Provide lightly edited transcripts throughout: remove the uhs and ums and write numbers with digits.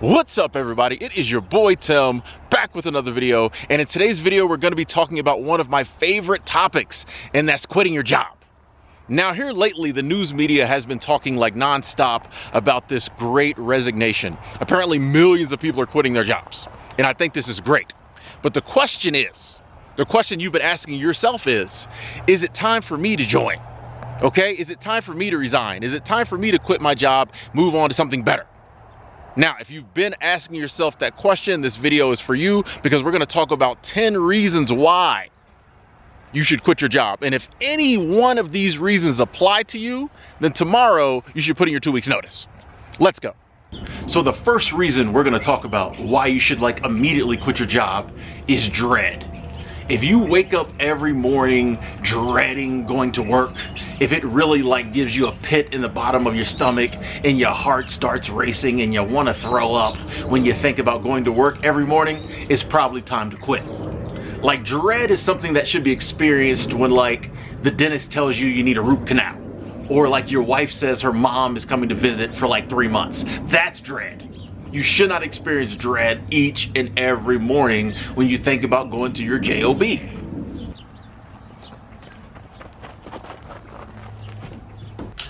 What's up, everybody? It is your boy Tim, back with another video, and in today's video we're going to be talking about one of my favorite topics, and that's quitting your job. Now, here lately the news media has been talking like non-stop about this great resignation. Apparently millions of people are quitting their jobs, and I think this is great. But the question you've been asking yourself is it time for me to join? Okay, is it time for me to resign? Is it time for me to quit my job, move on to something better? Now, if you've been asking yourself that question, this video is for you, because we're going to talk about 10 reasons why you should quit your job. And if any one of these reasons apply to you, then tomorrow you should put in your 2 weeks notice. Let's go. So the first reason we're going to talk about why you should immediately quit your job is dread. If you wake up every morning dreading going to work, if it really gives you a pit in the bottom of your stomach and your heart starts racing and you want to throw up when you think about going to work every morning, it's probably time to quit. Dread is something that should be experienced when the dentist tells you need a root canal, or your wife says her mom is coming to visit for 3 months. That's dread. You should not experience dread each and every morning when you think about going to your job.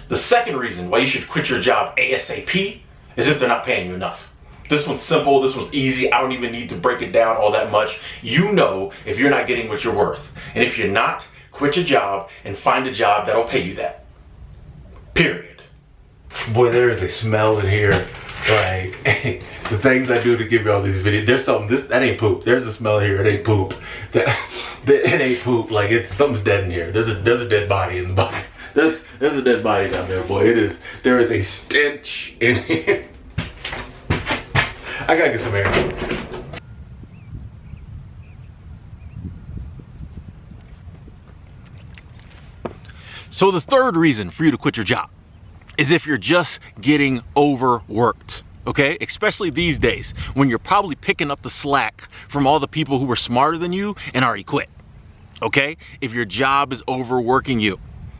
The second reason why you should quit your job ASAP is if they're not paying you enough. This one's simple, this one's easy, I don't even need to break it down all that much. You know if you're not getting what you're worth. And if you're not, quit your job and find a job that'll pay you that. Period. Boy, there is a smell in here. The things I do to give you all these videos, there's something, that ain't poop. There's a smell here, it ain't poop. It ain't poop, something's dead in here. There's a dead body in the body. There's a dead body down there, boy. There is a stench in here. I gotta get some air. So the third reason for you to quit your job is if you're just getting overworked, okay? Especially these days when you're probably picking up the slack from all the people who are smarter than you and already quit, okay? If your job is overworking you,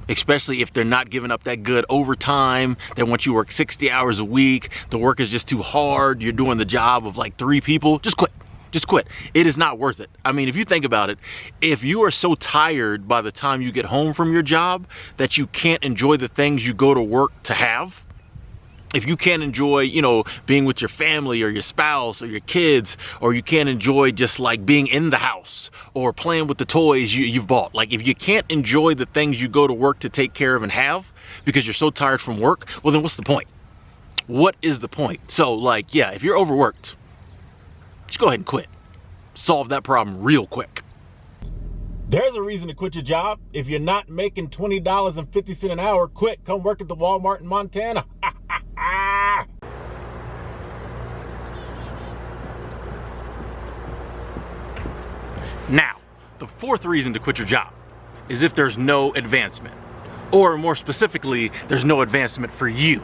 especially if they're not giving up that good overtime, they want you to work 60 hours a week, the work is just too hard, you're doing the job of 3 people, just quit. Just quit. It is not worth it. I mean, if you think about it, if you are so tired by the time you get home from your job that you can't enjoy the things you go to work to have, if you can't enjoy, being with your family or your spouse or your kids, or you can't enjoy just being in the house or playing with the toys you've bought, if you can't enjoy the things you go to work to take care of and have because you're so tired from work, well, then what's the point? What is the point? So, yeah, if you're overworked, just go ahead and quit. Solve that problem real quick. There's a reason to quit your job. If you're not making $20.50 an hour, quit. Come work at the Walmart in Montana. Now, the fourth reason to quit your job is if there's no advancement. Or more specifically, there's no advancement for you.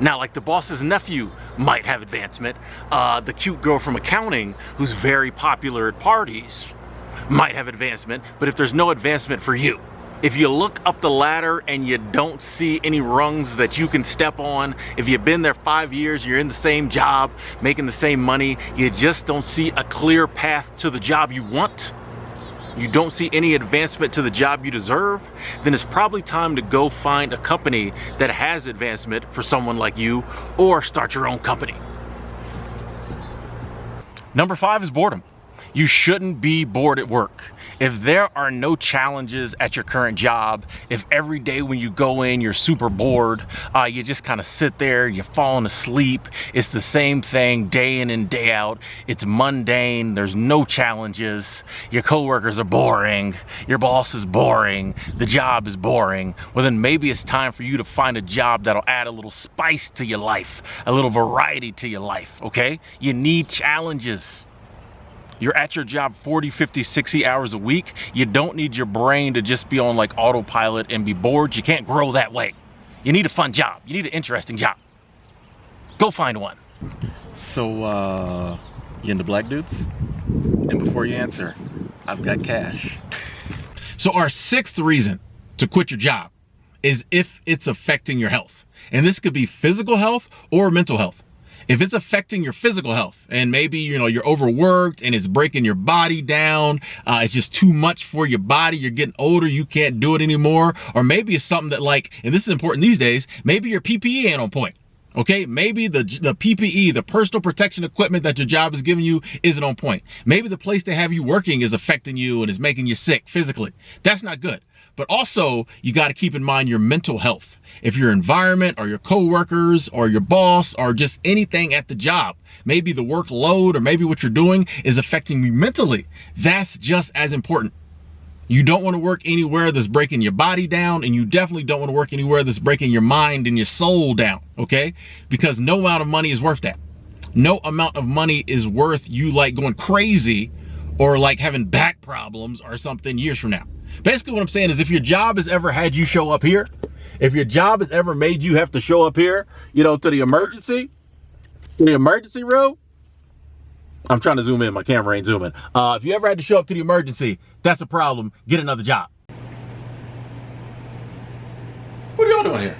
Now, the boss's nephew might have advancement. The cute girl from accounting who's very popular at parties might have advancement, but if there's no advancement for you, if you look up the ladder and you don't see any rungs that you can step on, if you've been there 5 years, you're in the same job, making the same money, you just don't see a clear path to the job you want, you don't see any advancement to the job you deserve, then it's probably time to go find a company that has advancement for someone like you, or start your own company. Number 5 is boredom. You shouldn't be bored at work. If there are no challenges at your current job, if every day when you go in you're super bored, you just kind of sit there, you're falling asleep, it's the same thing day in and day out, it's mundane, there's no challenges, your coworkers are boring, your boss is boring, the job is boring, well then maybe it's time for you to find a job that'll add a little spice to your life, a little variety to your life, okay? You need challenges. You're at your job 40, 50, 60 hours a week. You don't need your brain to just be on autopilot and be bored. You can't grow that way. You need a fun job. You need an interesting job. Go find one. So, you into black dudes? And before you answer, I've got cash. So our 6th reason to quit your job is if it's affecting your health. And this could be physical health or mental health. If it's affecting your physical health and maybe, you're overworked and it's breaking your body down, it's just too much for your body, you're getting older, you can't do it anymore. Or maybe it's something that and this is important these days, maybe your PPE ain't on point. Okay, maybe the PPE, the personal protection equipment that your job is giving you isn't on point. Maybe the place they have you working is affecting you and is making you sick physically. That's not good. But also, you got to keep in mind your mental health. If your environment or your coworkers or your boss or just anything at the job, maybe the workload or maybe what you're doing is affecting you mentally, that's just as important. You don't want to work anywhere that's breaking your body down, and you definitely don't want to work anywhere that's breaking your mind and your soul down, okay? Because no amount of money is worth that. No amount of money is worth you going crazy or having back problems or something years from now. Basically what I'm saying is if your job has ever had you show up here, if your job has ever made you have to show up here, to the emergency room, I'm trying to zoom in, my camera ain't zooming. If you ever had to show up to the emergency, that's a problem. Get another job. What are y'all doing here?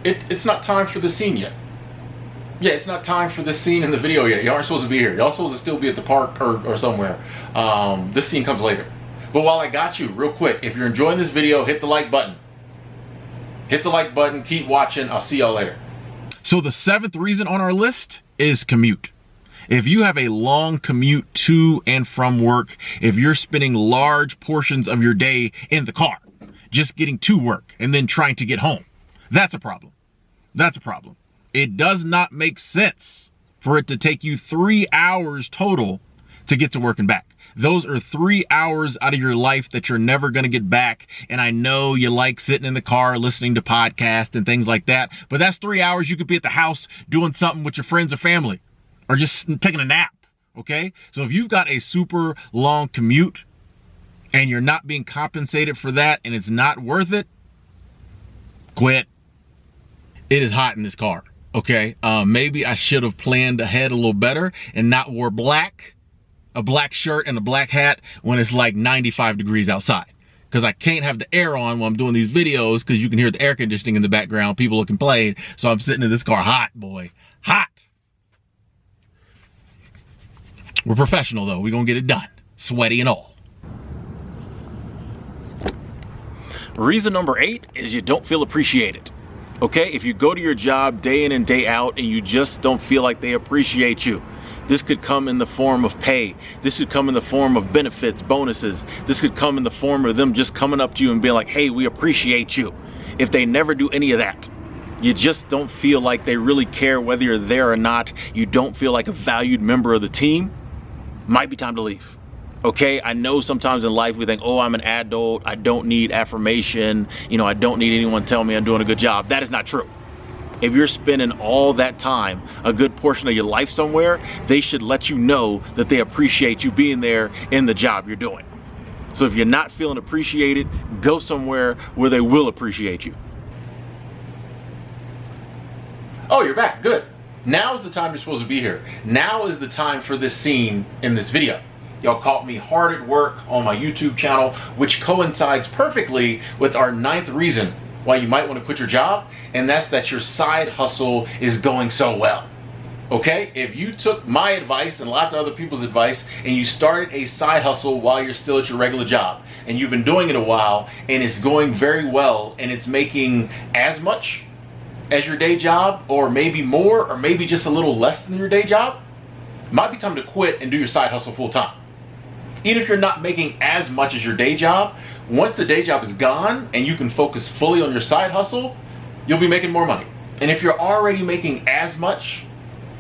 It's not time for the scene yet. Yeah, it's not time for this scene in the video yet. Y'all aren't supposed to be here. Y'all supposed to still be at the park or somewhere. This scene comes later. But while I got you, real quick, if you're enjoying this video, hit the like button. Hit the like button, keep watching. I'll see y'all later. So the 7th reason on our list is commute. If you have a long commute to and from work, if you're spending large portions of your day in the car, just getting to work and then trying to get home, that's a problem. That's a problem. It does not make sense for it to take you 3 hours total to get to work and back. Those are 3 hours out of your life that you're never going to get back. And I know you like sitting in the car, listening to podcasts and things like that, but that's 3 hours you could be at the house doing something with your friends or family or just taking a nap. Okay. So if you've got a super long commute and you're not being compensated for that and it's not worth it, quit. It is hot in this car. Okay. Maybe I should have planned ahead a little better and not wore a black shirt and a black hat when it's 95 degrees outside. Because I can't have the air on while I'm doing these videos because you can hear the air conditioning in the background. People are complaining. So I'm sitting in this car hot, boy. Hot. We're professional though. We're going to get it done. Sweaty and all. Reason number 8 is you don't feel appreciated. Okay? If you go to your job day in and day out and you just don't feel like they appreciate you, this could come in the form of pay. This could come in the form of benefits, bonuses. This could come in the form of them just coming up to you and being like, hey, we appreciate you. If they never do any of that, you just don't feel like they really care whether you're there or not. You don't feel like a valued member of the team. Might be time to leave. Okay, I know sometimes in life we think, oh, I'm an adult. I don't need affirmation. I don't need anyone telling me I'm doing a good job. That is not true. If you're spending all that time, a good portion of your life somewhere, they should let you know that they appreciate you being there in the job you're doing. So if you're not feeling appreciated, go somewhere where they will appreciate you. Oh, you're back. Good. Now is the time you're supposed to be here. Now is the time for this scene in this video. Y'all caught me hard at work on my YouTube channel, which coincides perfectly with our 9th reason why you might want to quit your job, and that's that your side hustle is going so well. Okay? If you took my advice and lots of other people's advice and you started a side hustle while you're still at your regular job and you've been doing it a while and it's going very well and it's making as much as your day job or maybe more or maybe just a little less than your day job, it might be time to quit and do your side hustle full time. Even if you're not making as much as your day job, once the day job is gone and you can focus fully on your side hustle, you'll be making more money. And if you're already making as much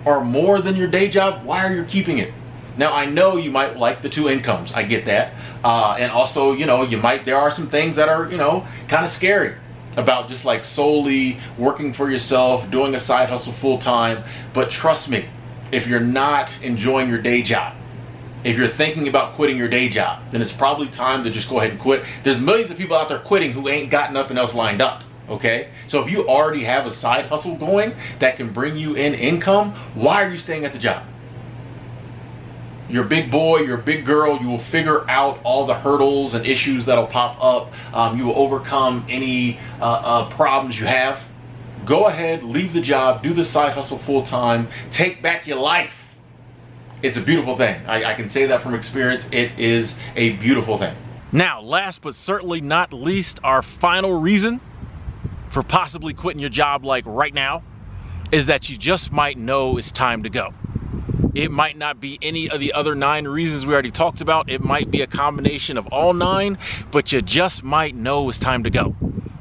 or more than your day job, why are you keeping it? Now, I know you might like the 2 incomes. I get that. And also, there are some things that are, kind of scary about just solely working for yourself, doing a side hustle full time. But trust me, if you're not enjoying your day job, if you're thinking about quitting your day job, then it's probably time to just go ahead and quit. There's millions of people out there quitting who ain't got nothing else lined up, okay? So if you already have a side hustle going that can bring you in income, why are you staying at the job? You're a big boy, you're a big girl, you will figure out all the hurdles and issues that'll pop up. You will overcome any problems you have. Go ahead, leave the job, do the side hustle full time, take back your life. It's a beautiful thing. I can say that from experience. It is a beautiful thing. Now, last but certainly not least, our final reason for possibly quitting your job like right now is that you just might know it's time to go. It might not be any of the other 9 reasons we already talked about. It might be a combination of all 9, but you just might know it's time to go.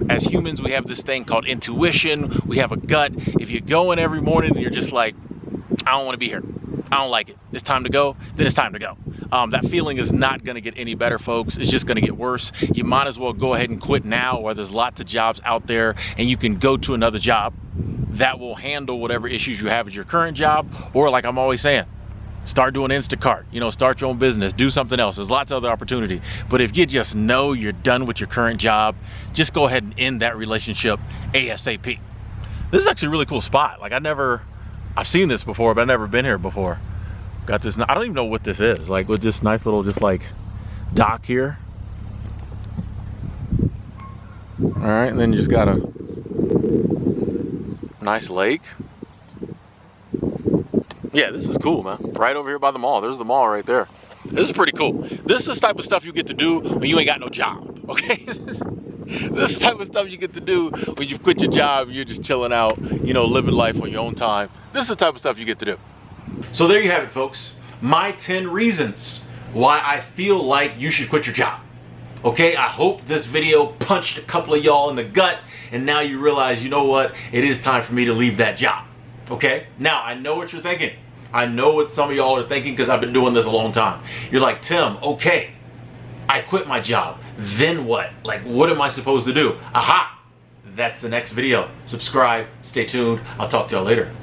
As humans, we have this thing called intuition. We have a gut. If you go in every morning and you're just like, I don't want to be here, I don't like it, it's time to go, then it's time to go. That feeling is not going to get any better, folks. It's just going to get worse. You might as well go ahead and quit now, where there's lots of jobs out there and you can go to another job that will handle whatever issues you have at your current job. Or like I'm always saying, start doing Instacart, you know, start your own business, do something else. There's lots of other opportunity. But if you just know you're done with your current job, just go ahead and end that relationship ASAP. This is actually a really cool spot. Like I've seen this before, but I've never been here before. Got this, I don't even know what this is, like with this nice little just like dock here. All right, and then you just got a nice lake. Yeah, this is cool, man. Right over here by the mall. There's the mall right there. This is pretty cool. This is the type of stuff you get to do when you ain't got no job, okay? This is the type of stuff you get to do when you quit your job and you're just chilling out, you know, living life on your own time. This is the type of stuff you get to do. So there you have it, folks. My 10 reasons why I feel like you should quit your job. Okay, I hope this video punched a couple of y'all in the gut and now you realize, you know what, it is time for me to leave that job. Okay, now I know what you're thinking. I know what some of y'all are thinking because I've been doing this a long time. You're like, Tim, okay, I quit my job. Then what? Like, what am I supposed to do? Aha! That's the next video. Subscribe, stay tuned. I'll talk to y'all later.